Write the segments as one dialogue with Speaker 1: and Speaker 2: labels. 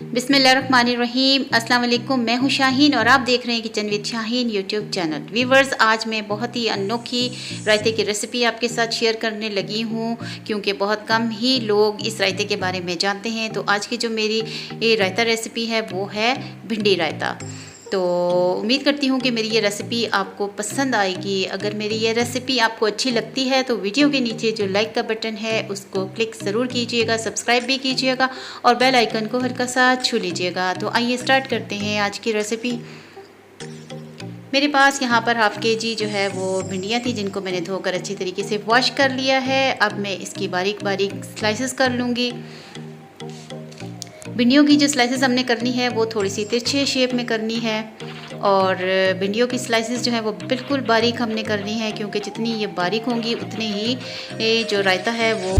Speaker 1: बिस्मिल्लाहिर्रहमानिर्रहीम। अस्सलाम वालेकुम। मैं हूं शाहीन और आप देख रहे हैं kitchen with Shaheen YouTube channel. Viewers, आज मैं बहुत ही अनोखी रायते की रेसिपी आपके साथ शेयर करने लगी हूं क्योंकि बहुत कम ही लोग इस रायते के बारे में जानते हैं। तो आज की जो मेरी ये रायता रेसिपी है वो है भिंडी रायता। तो उम्मीद करती हूँ कि मेरी ये रेसिपी आपको पसंद आएगी। अगर मेरी ये रेसिपी आपको अच्छी लगती है तो वीडियो के नीचे जो लाइक का बटन है उसको क्लिक ज़रूर कीजिएगा, सब्सक्राइब भी कीजिएगा और बेल आइकन को हल्का सा छू लीजिएगा। तो आइए स्टार्ट करते हैं आज की रेसिपी। मेरे पास यहाँ पर हाफ़ केजी जो है वो भिंडियाँ थी जिनको मैंने धोकर अच्छी तरीके से वॉश कर लिया है। अब मैं इसकी बारीक बारीक स्लाइसेस कर लूँगी। भिंडियों की जो स्लाइसेस हमने करनी है वो थोड़ी सी तिरछे शेप में करनी है और भिंडियों की स्लाइसेस जो है वो बिल्कुल बारीक हमने करनी है क्योंकि जितनी ये बारीक होंगी उतनी ही जो रायता है वो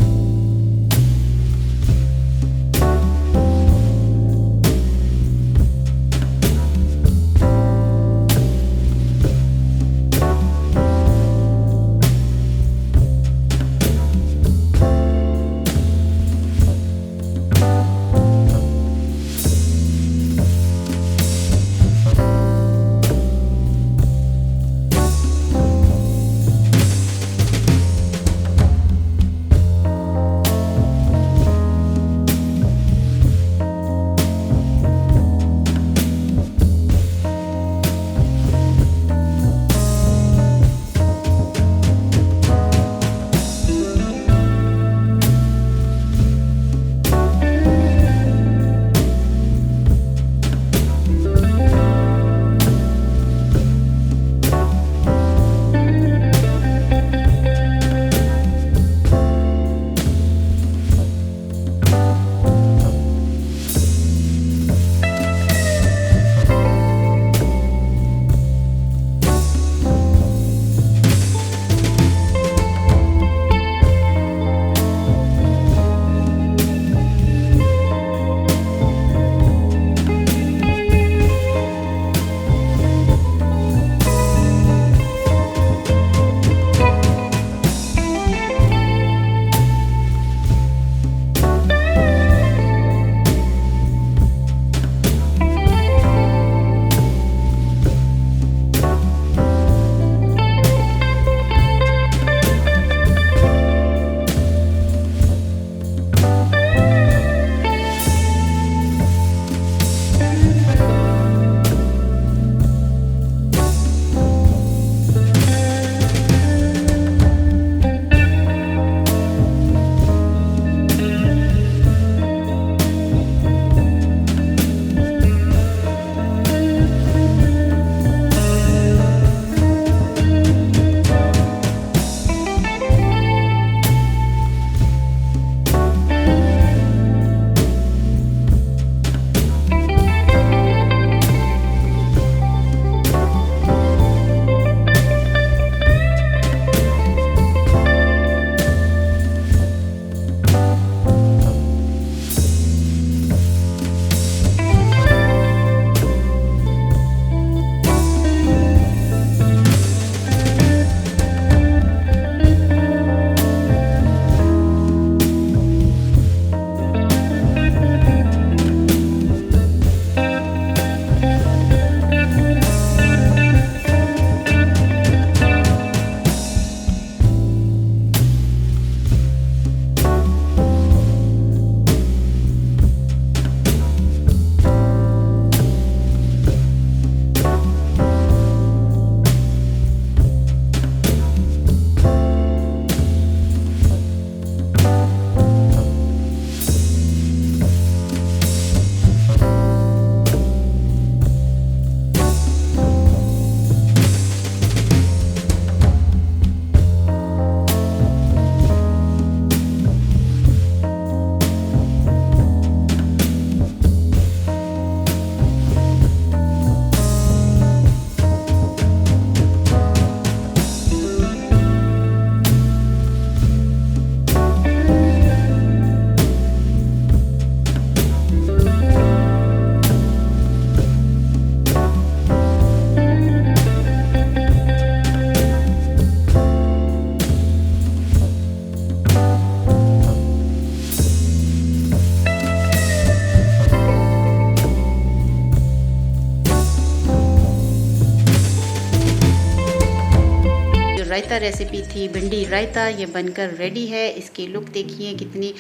Speaker 1: रायता रेसिपी थी, भिंडी रायता। ये बनकर रेडी है। इसकी लुक देखिए कितनी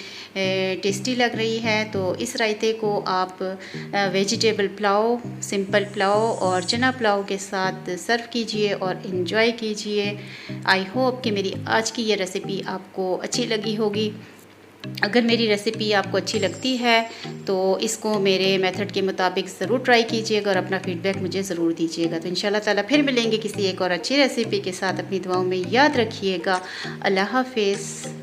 Speaker 1: टेस्टी लग रही है। तो इस रायते को आप वेजिटेबल पुलाव, सिंपल पुलाव और चना पुलाव के साथ सर्व कीजिए और इन्जॉय कीजिए। आई होप कि मेरी आज की ये रेसिपी आपको अच्छी लगी होगी। अगर मेरी रेसिपी आपको अच्छी लगती है तो इसको मेरे मेथड के मुताबिक ज़रूर ट्राई कीजिएगा और अपना फीडबैक मुझे ज़रूर दीजिएगा। तो इंशाल्लाह ताला फिर मिलेंगे किसी एक और अच्छी रेसिपी के साथ। अपनी दुआओं में याद रखिएगा। अल्लाह हाफ़िज़।